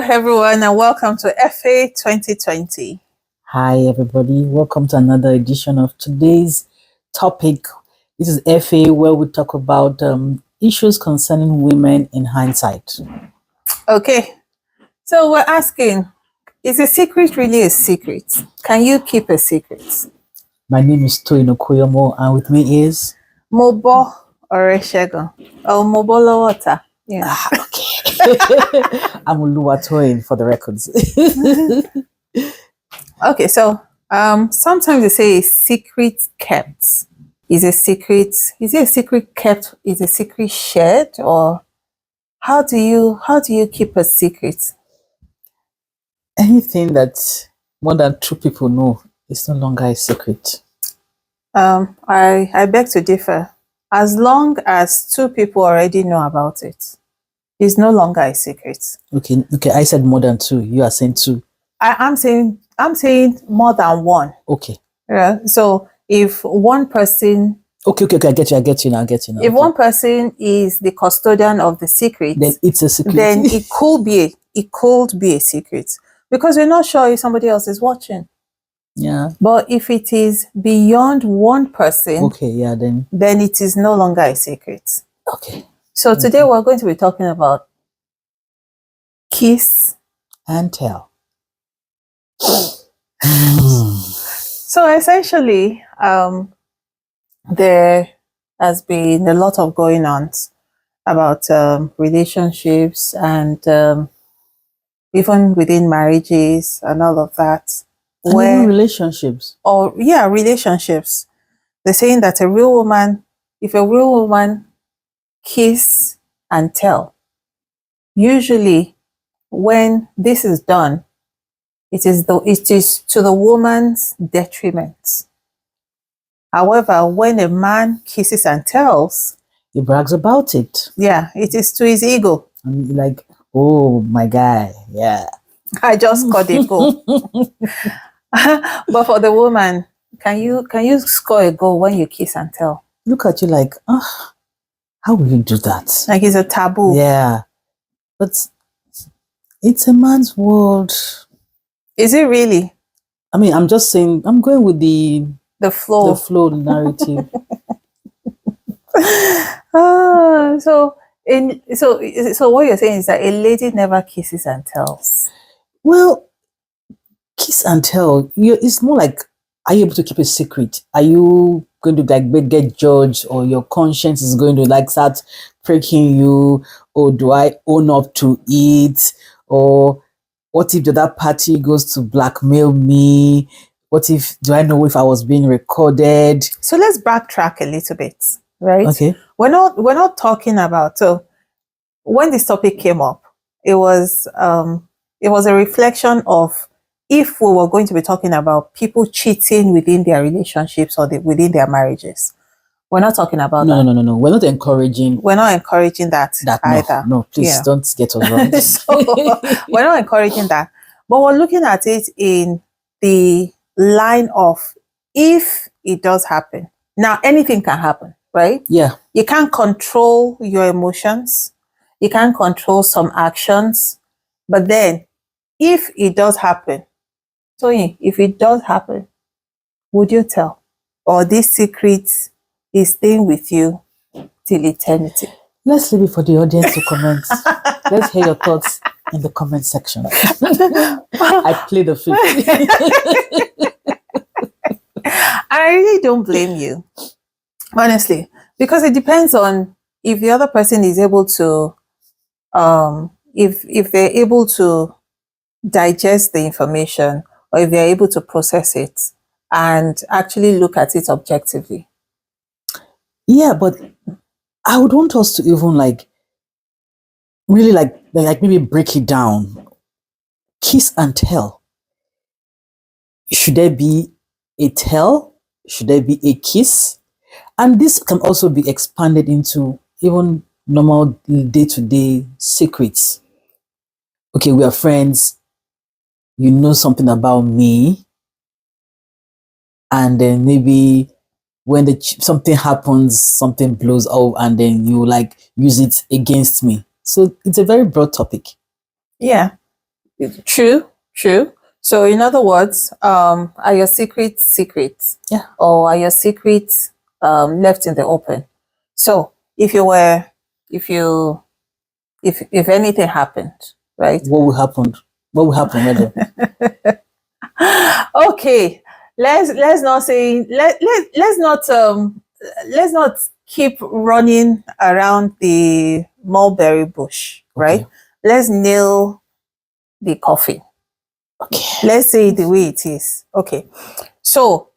Hello, everyone, and welcome to FA 2020. Hi, everybody. Welcome to another edition of today's topic. This is FA, where we talk about issues concerning women in hindsight. Okay, so we're asking, is a secret really a secret? Can you keep a secret? My name is Toyin Okoyomo, and with me is Mobo or Eshegun? Oh, Mobo Lowota. Yeah. okay. I'm Oluwatoyin for the records. Okay, so sometimes they say a secret kept. Is a secret, is it a secret kept? Is a secret shared? Or how do you keep a secret? Anything that more than two people know is no longer a secret. I beg to differ. As long as two people already know about it, it's no longer a secret. Okay. I said more than two. You are saying two. I'm saying more than one. Okay. Yeah. So if one person, Okay. I get you now. if one person is the custodian of the secret, Then it's a secret. then it could be a secret because we're not sure if somebody else is watching. Yeah. But if it is beyond one person, Okay. Yeah. Then it is no longer a secret. okay. So today we're going to be talking about kiss And tell. So essentially, there has been a lot of going on about relationships and even within marriages and all of that. And even relationships. Relationships. They're saying that if a real woman kiss and tell, usually when this is done, it is to the woman's detriment. However, when a man kisses and tells, He brags about it. yeah, it is to his ego. And like, oh, my guy, yeah. I just scored a goal. But for the woman, can you score a goal when you kiss and tell? Look at you like, how will you do that? Like it's a taboo. Yeah. But it's a man's world. Is it really? I mean, I'm just saying, I'm going with the flow. The narrative. So what you're saying is that a lady never kisses and tells. Well, kiss and tell, it's more like, are you able to keep a secret? Are you going to like get judged, or your conscience is going to like start pricking you, or do I own up to it? Or what if the other party goes to blackmail me? Do I know if I was being recorded? So let's backtrack a little bit, right? Okay. We're not talking about, so when this topic came up, it was a reflection of if we were going to be talking about people cheating within their relationships or within their marriages. We're not talking about that. No. We're not encouraging. We're not encouraging that either. No, please don't get us wrong. So, we're not encouraging that. But we're looking at it in the line of if it does happen. Now, anything can happen, right? Yeah. You can't control your emotions. You can't control some actions. But then, if it does happen, so if it does happen, would you tell? Or this secret is staying with you till eternity? Let's leave it for the audience to comment. Let's hear your thoughts in the comment section. I play the fifth. I really don't blame you, honestly, because it depends on if the other person is able to, if they're able to digest the information, or if they're able to process it and actually look at it objectively. Yeah, but I would want us to even really maybe break it down. Kiss and tell. Should there be a tell? Should there be a kiss? And this can also be expanded into even normal day-to-day secrets. Okay, we are friends. You know something about me. And then maybe when something happens, something blows up, and then you use it against me. So it's a very broad topic. Yeah. True, true. So, in other words, are your secrets secrets? Yeah. Or are your secrets left in the open? So, if you were, if you, if anything happened, right? What will happen? What will happen, rather? Okay, let's not say let's not keep running around the mulberry bush, right? Okay. Let's nail the coffin. Okay. Let's say it the way it is. Okay. So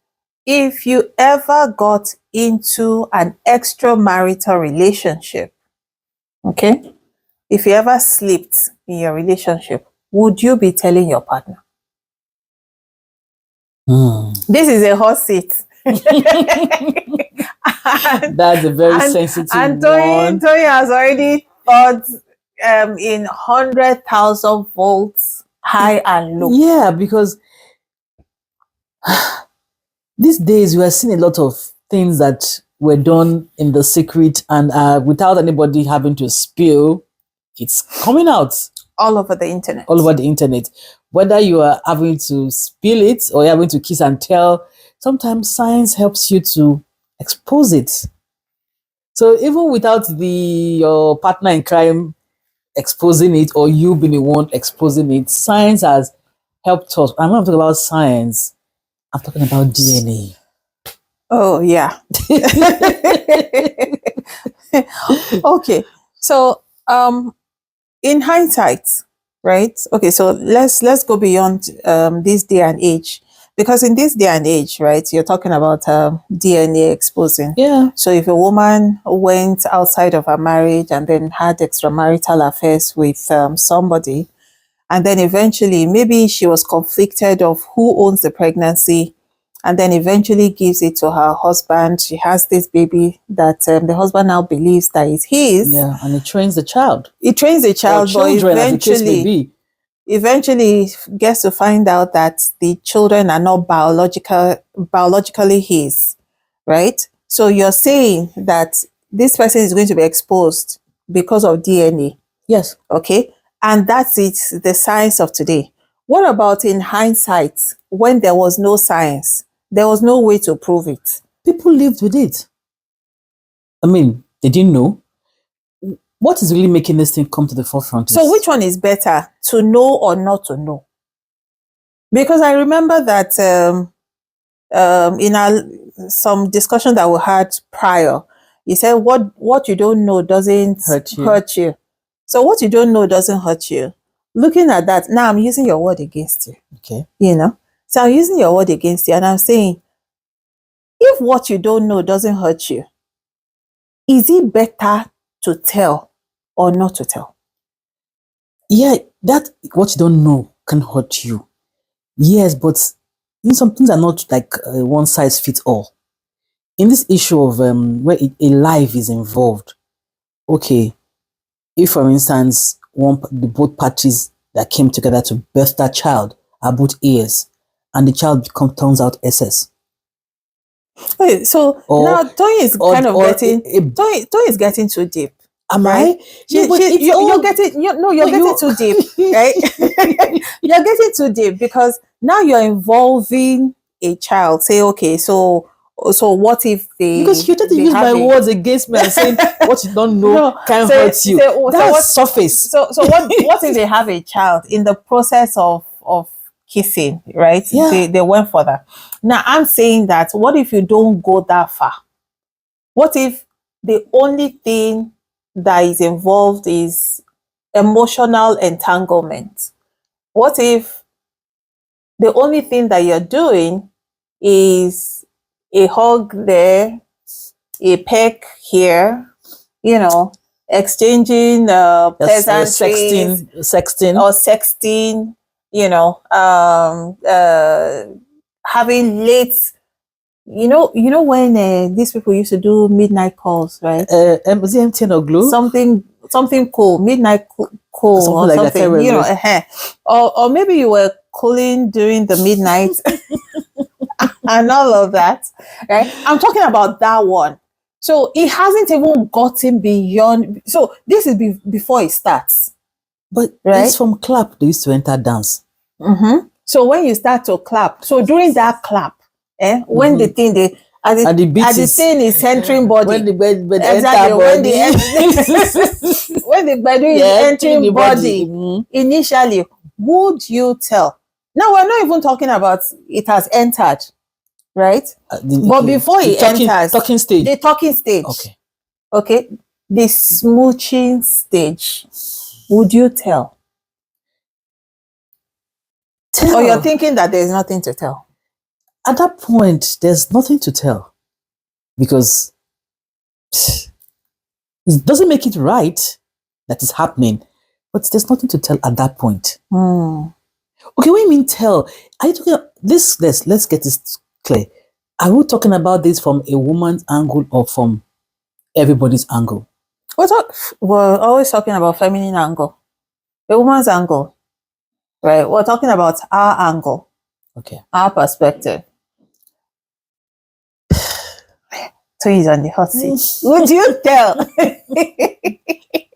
if you ever got into an extramarital relationship, okay, if you ever slipped in your relationship, would you be telling your partner? Hmm. This is a hot seat. That's a very sensitive and one. Tony has already thought in 100,000 volts high and low. Yeah, because these days we are seeing a lot of things that were done in the secret and without anybody having to spill, it's coming out All over the internet. all over the internet. Whether you are having to spill it or you're having to kiss and tell, sometimes science helps you to expose it. So even without your partner in crime exposing it or you being the one exposing it, science has helped us. I'm not talking about science. I'm talking about DNA. Oh yeah. Okay. So in hindsight, right? Okay, so let's go beyond this day and age. Because in this day and age, right, you're talking about DNA exposing. Yeah. So if a woman went outside of her marriage and then had extramarital affairs with somebody, and then eventually maybe she was conflicted of who owns the pregnancy, and then eventually gives it to her husband. She has this baby that the husband now believes that is his. Yeah, and it trains the child. He trains the Or child, but children, as the case may be. eventually gets to find out that the children are not biologically his, right? So you're saying that this person is going to be exposed because of DNA, Yes. okay? And that's it, the science of today. What about in hindsight, when there was no science, there was no way to prove it? People lived with it. I mean, they didn't know. What is really making this thing come to the forefront? So which one is better, to know or not to know? Because I remember that in some discussion that we had prior, you said what you don't know doesn't Hurt you. So what you don't know doesn't hurt you. Looking at that, now I'm using your word against you. Okay. You know? So I'm using your word against you and I'm saying, if what you don't know doesn't hurt you, is it better to tell or not to tell? Yeah, that what you don't know can hurt you. Yes, but some things are not like one size fits all. In this issue of where a life is involved, okay, if for instance the both parties that came together to birth that child are both heirs, and the child turns out SS. Okay, so now Tony is Tony is getting too deep. Am right? I? You're getting too deep, right? You're getting too deep because now you're involving a child. Say, okay, so what if they? Because you tend to use my words against me and saying what you don't know can hurt you. That's surface. So what if they have a child in the process of kissing, right? Yeah. They went further. Now I'm saying that what if you don't go that far? What if the only thing that is involved is emotional entanglement? What if the only thing that you're doing is a hug there, a peck here, exchanging pleasantries, sexting, having late, when these people used to do midnight calls, right? Was it MTN or Glow? Something cool, midnight call something or like something, that, or maybe you were calling during the midnight and all of that, right? I'm talking about that one. So it hasn't even gotten beyond. So this is before it starts. But Right? it's from clap they used to enter dance. Mm-hmm. So when you start to clap, so during that clap, when the thing they And the beat as the is thing is centering body, when the bed exactly enter when body. when the body is Yeah, entering the body, Mhm. initially, would you tell? Now we're not even talking about it has entered, right? But before the it enters, talking stage. the talking stage, okay, the smooching stage, would you tell? Tell. Or you're thinking that there's nothing to tell? At that point, there's nothing to tell because it doesn't make it right that is happening, but there's nothing to tell at that point. Okay, what do you mean tell? Are you talking this? Let's get this clear. Are we talking about this from a woman's angle or from everybody's angle? We're always talking about feminine angle, the woman's angle, right? We're talking about our angle, Okay. our perspective. So he's on the hot seat. Would you tell? Okay,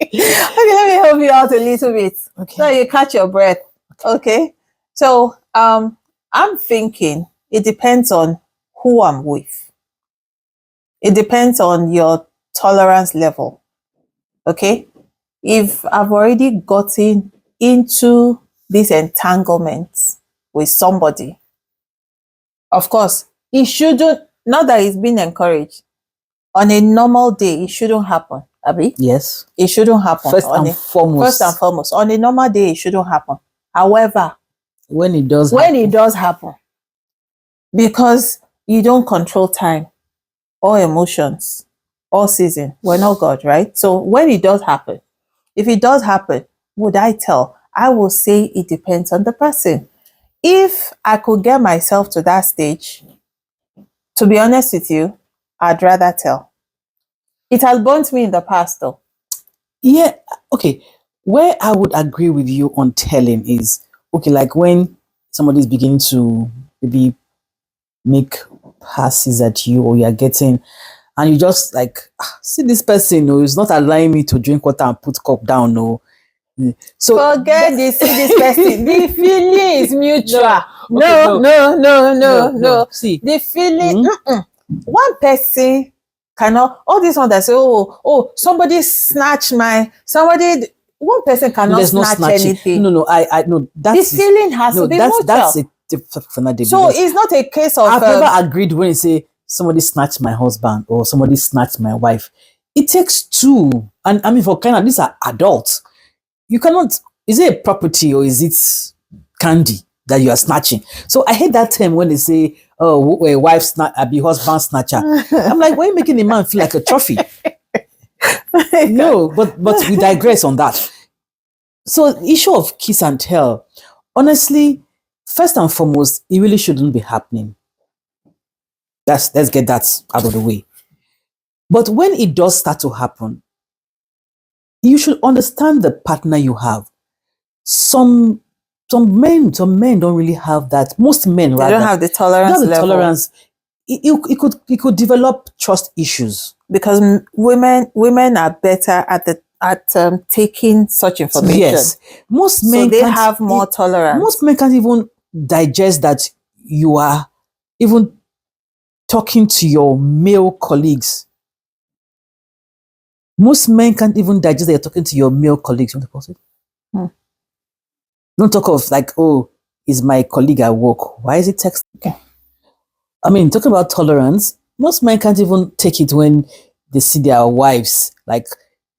let me help you out a little bit. Okay. So you catch your breath. Okay. So I'm thinking it depends on who I'm with. It depends on your tolerance level. Okay. If I've already gotten into this entanglement with somebody, of course, it shouldn't, not that it's been encouraged. On a normal day, it shouldn't happen, Abi. Yes. It shouldn't happen. First and foremost. On a normal day, it shouldn't happen. However, when it does happen, because you don't control time or emotions or season. We're not God, right? So when it does happen, if it does happen, would I tell? I will say it depends on the person. If I could get myself to that stage, to be honest with you, I'd rather tell. It has burnt me in the past though. Yeah, okay. Where I would agree with you on telling is, okay, like when somebody's beginning to maybe make passes at you or you're getting, and you just like, see this person, no, is not allowing me to drink water and put cup down, no. So forget this, see this person. The feeling is mutual. No. No. See, The feeling, one person cannot, all this one that say, somebody snatch one person cannot there's no snatch snatching. anything. No, I no. That's The feeling has to be mutual. That's a different. So it's not a case of I've never agreed when you say somebody snatched my husband or somebody snatched my wife. It takes two, and I mean for kind of these are adults. You cannot. Is it a property or is it candy that you are snatching? So I hate that term when they say, "Oh, a wife snatch, be husband snatcher." I'm like, why are you making a man feel like a trophy? No, but we digress on that. So the issue of kiss and tell, honestly, first and foremost, it really shouldn't be happening. Let's get that out of the way. But when it does start to happen, you should understand the partner you have. Some men don't really have that. Most men they rather don't have the tolerance level. Tolerance. It could develop trust issues because women are better at taking such information. Yes, most men so they have more tolerance. Most men can't even digest that you are even talking to your male colleagues. Most men can't even digest that you're talking to your male colleagues. You want to pause it? Don't talk of like, oh, is my colleague at work? Why is it texting? Okay. I mean, talking about tolerance, most men can't even take it when they see their wives, like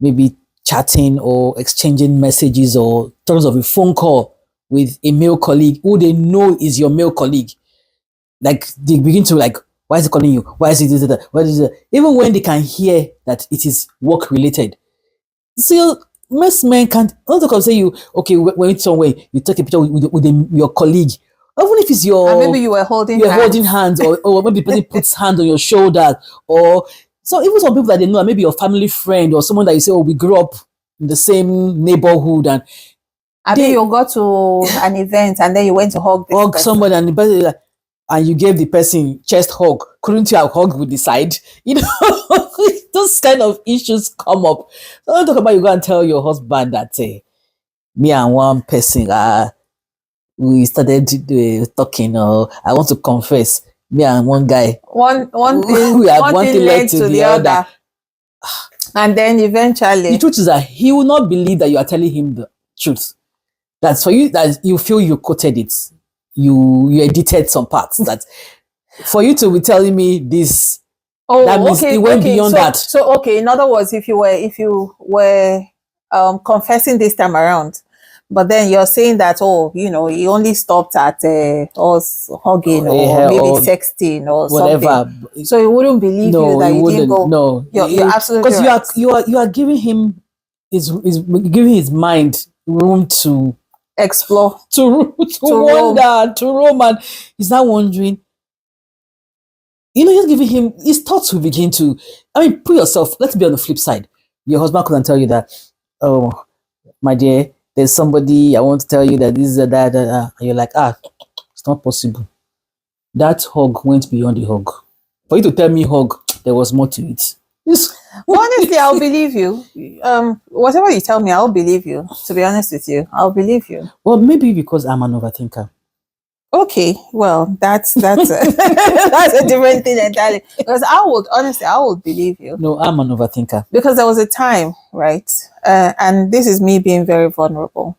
maybe chatting or exchanging messages or terms of a phone call with a male colleague who they know is your male colleague. Like they begin to like, why is he calling you? Why is he doing that? Why is it? Even when they can hear that it is work related. So most men can't. Not to come say you okay when it's somewhere you take a picture with your colleague, even if it's your and maybe you were holding hands or maybe the person puts hand on your shoulder or so even some people that they know maybe your family friend or someone that you say we grew up in the same neighborhood and I think you got to an event and then you went to hug somebody and the person and you gave the person chest hug. Couldn't you have hugged with the side? Those kind of issues come up. So don't talk about you go and tell your husband that me and one person, we started talking, or I want to confess, me and one guy, One we have one one thing thing led led to to the the other. other. And then The eventually, truth is that he will not believe that you are telling him the truth. That's for you, that you feel you quoted it, you edited some parts. That for you to be telling me this, that means it went beyond so, that. So okay, in other words, if you were confessing this time around, but then you're saying that, oh, he only stopped at us hugging, or maybe or sexting or whatever. something. So he wouldn't believe you that he you didn't wouldn't. go. No, You're absolutely because right. you are giving him giving his mind room to Explore, to roam. wonder, to roam, and he's now wondering. Just giving him his thoughts will begin to. I mean, put yourself. Let's be on the flip side. Your husband couldn't tell you that. Oh, my dear, there's somebody I want to tell you that this is that. And you're like, it's not possible. That hug went beyond the hug. For you to tell me hug, there was more to it. Honestly, I'll believe you. Whatever you tell me, I'll believe you. To be honest with you, I'll believe you. Well, maybe because I'm an overthinker. Okay, well, that's that's a different thing entirely. Because I would believe you. No, I'm an overthinker. Because there was a time, right? And this is me being very vulnerable.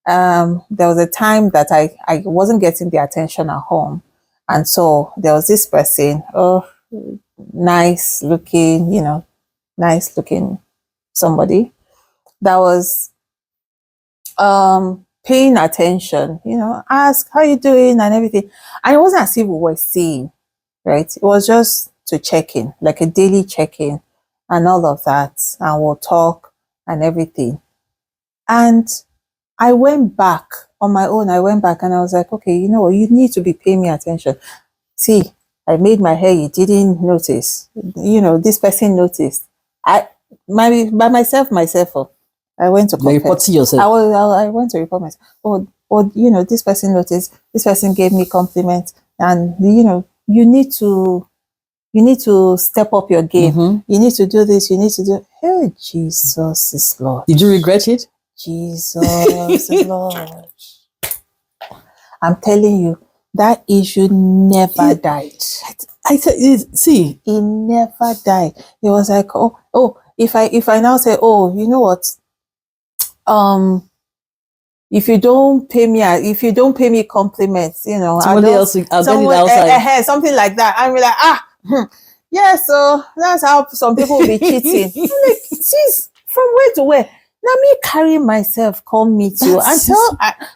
There was a time that I wasn't getting the attention at home, and so there was this person, nice looking, nice looking somebody that was paying attention, ask how you doing and everything. And it wasn't as if we were seeing, right? It was just to check in, like a daily check-in and all of that. And we'll talk and everything. And I went back on my own. I went back and I was like, okay, you need to be paying me attention. See, I made my hair, you didn't notice. This person noticed. By myself, I went to confess. Report to yourself. I went to report myself. Or this person noticed. This person gave me compliments, and you need to step up your game. Mm-hmm. You need to do this. You need to do. Hey, Jesus is Lord. Did you regret it? Jesus is Lord. I'm telling you, that issue never died. I said, see, it never died. It was like, if I now say, you know what, if you don't pay me compliments, somebody else, I'll get it outside. Something like that. I'm like, yeah, so that's how some people will be cheating. I'm like, geez, from where to where? Now me carry myself, come meet you, and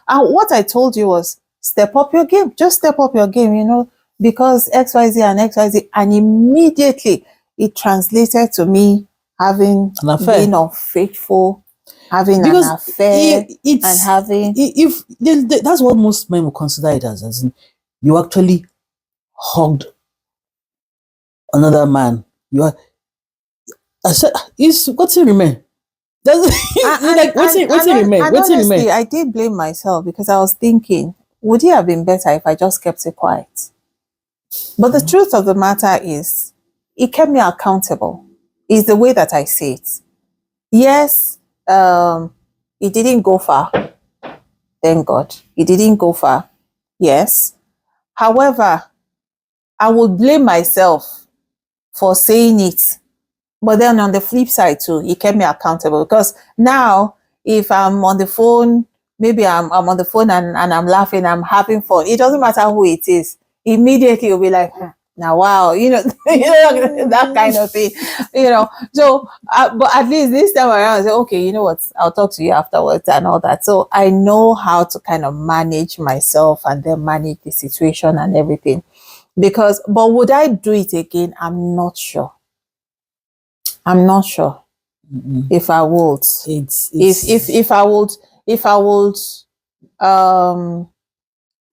what I told you was, step up your game. Just step up your game, because XYZ and XYZ, and immediately it translated to me having been unfaithful, having an affair, and having. If that's what most men will consider it as in, you actually hugged another man. You are. I said, what's it remain? What's it remain? What's it remain? I did blame myself because I was thinking, would it have been better if I just kept it quiet? But the truth of the matter is, it kept me accountable. Is the way that I see it. Yes, it didn't go far. Thank God. It didn't go far. Yes. However, I would blame myself for saying it. But then on the flip side too, it kept me accountable, because now if I'm on the phone, maybe I'm on the phone and I'm laughing, I'm having fun. It doesn't matter who it is. Immediately you'll be like, now, wow, that kind of thing, So, but at least this time around, I say, okay, you know what? I'll talk to you afterwards and all that. So I know how to kind of manage myself and then manage the situation and everything. But would I do it again? I'm not sure. Mm-mm. If I would. If I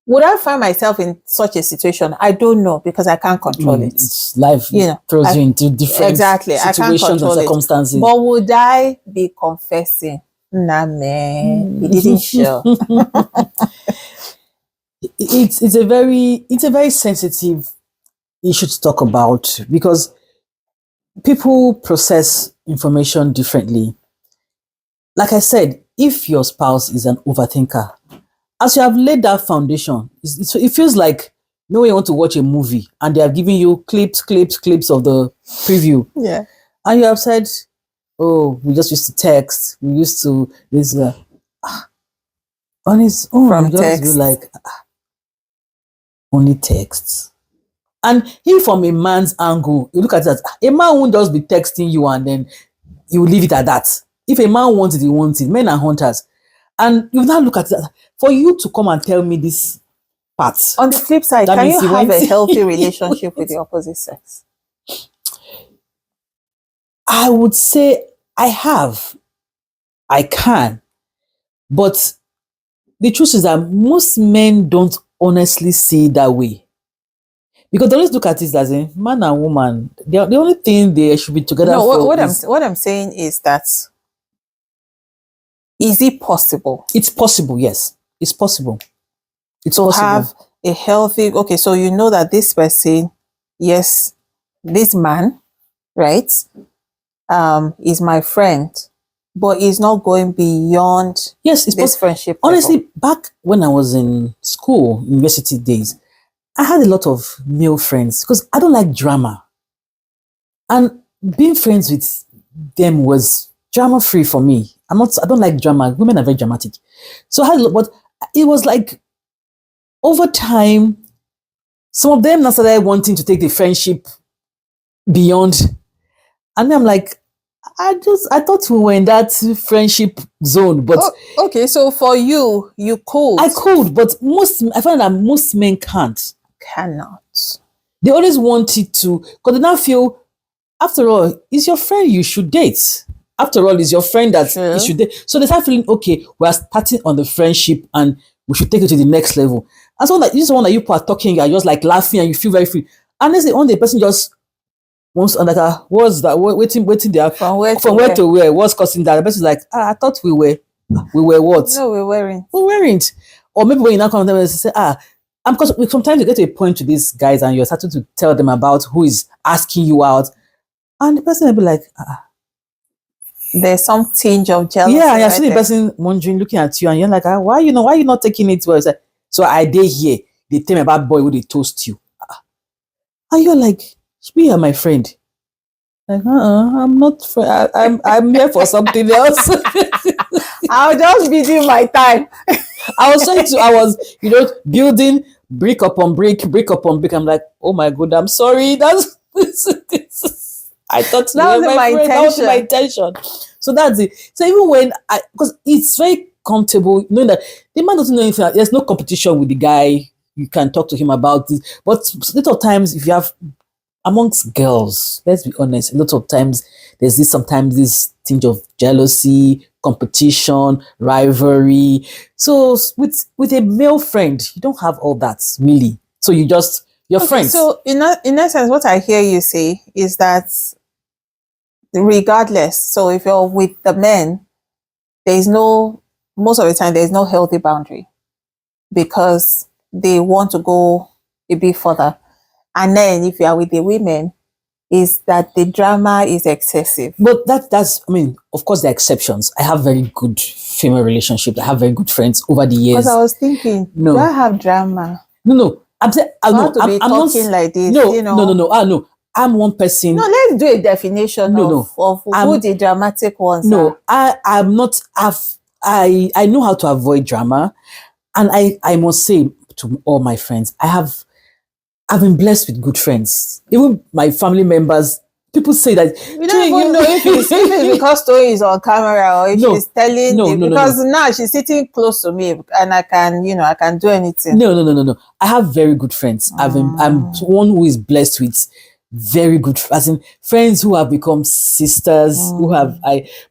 would I find myself in such a situation? I don't know, because I can't control it. It's life throws you into different situations and circumstances. But would I be confessing? Nah, man, it didn't show. It's a very sensitive issue to talk about, because people process information differently. Like I said, if your spouse is an overthinker, as you have laid that foundation, it feels like no way you want to watch a movie and they are giving you clips of the preview. Yeah. And you have said, oh, we just used to text. We used to this on its own. From You just be text. like only texts. And if from a man's angle, you look at it as a man won't just be texting you and then you leave it at that. If a man wants it, he wants it. Men are hunters. And you now look at it for you to come and tell me this part. On the flip side, That can means you he have a went- healthy relationship with the opposite sex? I would say I have. I can. But the truth is that most men don't honestly see it that way. Because they always look at it as a man and woman. The only thing they should be together No, for what I'm saying is that is it possible it's possible, yes. It's possible. It's to possible. have a healthy, okay, so you know that this person, yes, this man, right, is my friend, but is not going beyond Yes, it's this possible. friendship level. Honestly, back when I was in school, university days, I had a lot of male friends because I don't like drama. And being friends with them was drama free for me. I don't like drama. Women are very dramatic. So I had a lot, but it was like over time, some of them now started wanting to take the friendship beyond. And I'm like, I thought we were in that friendship zone, but Okay, so for you, you could. I could, but I find that most men can't. Cannot. They always want it to, because they now feel, after all, it's your friend you should date. After all, it's your friend that True. you should date. So they start feeling, okay, we are starting on the friendship and we should take it to the next level. And so that this is one that you are talking, you're just like laughing and you feel very free. And then the only person just wants and like, what's that? Waiting there. From where From to where? What's causing that? The person's like, I thought we were what? No, we weren't. We weren't. Or maybe when you now come to them and say, because sometimes you get to a point to these guys and you're starting to tell them about who is asking you out. And the person will be like, There's some tinge of jealousy. yeah, and you're right seeing the there. person wondering, looking at you, and you're like, why you not taking it well? It's like, so I did here. They tell me about boy who they toast you. And you're like, we are my friend. Like, I'm not I'm here for something else. I'll just be doing my time. I was building brick upon brick. I'm like, oh my God, I'm sorry. I thought That wasn't my That wasn't my intention. So that's it. So even when because it's very comfortable knowing that the man doesn't know anything. There's no competition with the guy. You can talk to him about this. But a lot of times, if you have amongst girls, let's be honest, a lot of times there's sometimes this tinge of jealousy, competition, rivalry. So with a male friend, you don't have all that really. So you're friends. So in essence, what I hear you say is that regardless, so if you're with the men, most of the time there's no healthy boundary because they want to go a bit further. And then if you are with the women, is that the drama is excessive. But that's of course there are exceptions. I have very good female relationships. I have very good friends over the years. Because I was thinking, No. do I have drama? No. I'm saying I'm talking like this. No. No. I'm one person. No, let's do a definition of who the dramatic ones are. I'm not. I know how to avoid drama, and I must say to all my friends, I've been blessed with good friends. Even my family members, people say that We don't even know if it's because Toyin is on camera or if she's telling because now she's sitting close to me and I can do anything. No. I have very good friends. I'm one who is blessed with very good, as in friends who have become sisters,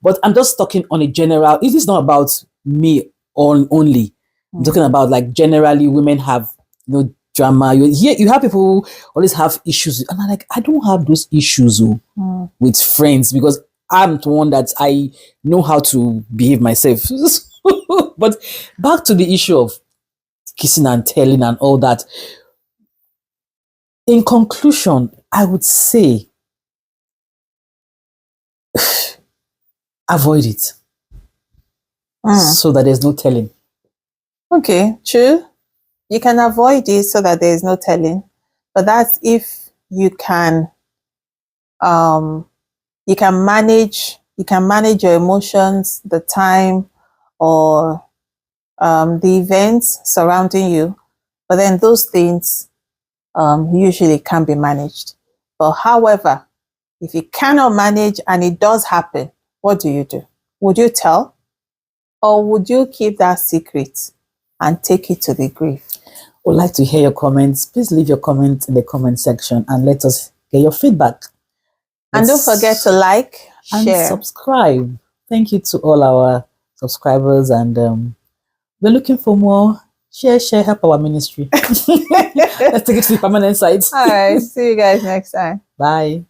but I'm just talking on a general, it is not about me only. I'm talking about like generally women have drama. You have people who always have issues, and I'm like, I don't have those issues with friends because I'm the one that I know how to behave myself. But back to the issue of kissing and telling and all that. In conclusion, I would say avoid it. so that there's no telling. Okay, true. You can avoid it so that there is no telling, but that's if you can manage your emotions, the time, or the events surrounding you. But then those things usually can be managed. But however, if you cannot manage and it does happen, what do you do? Would you tell? Or would you keep that secret and take it to the grave? Would like to hear your comments. Please leave your comments in the comment section and let us get your feedback. And don't forget to like, and share, subscribe. Thank you to all our subscribers, and we're looking for more. Share, help our ministry. Let's take it to the permanent sites. All right, see you guys next time. Bye.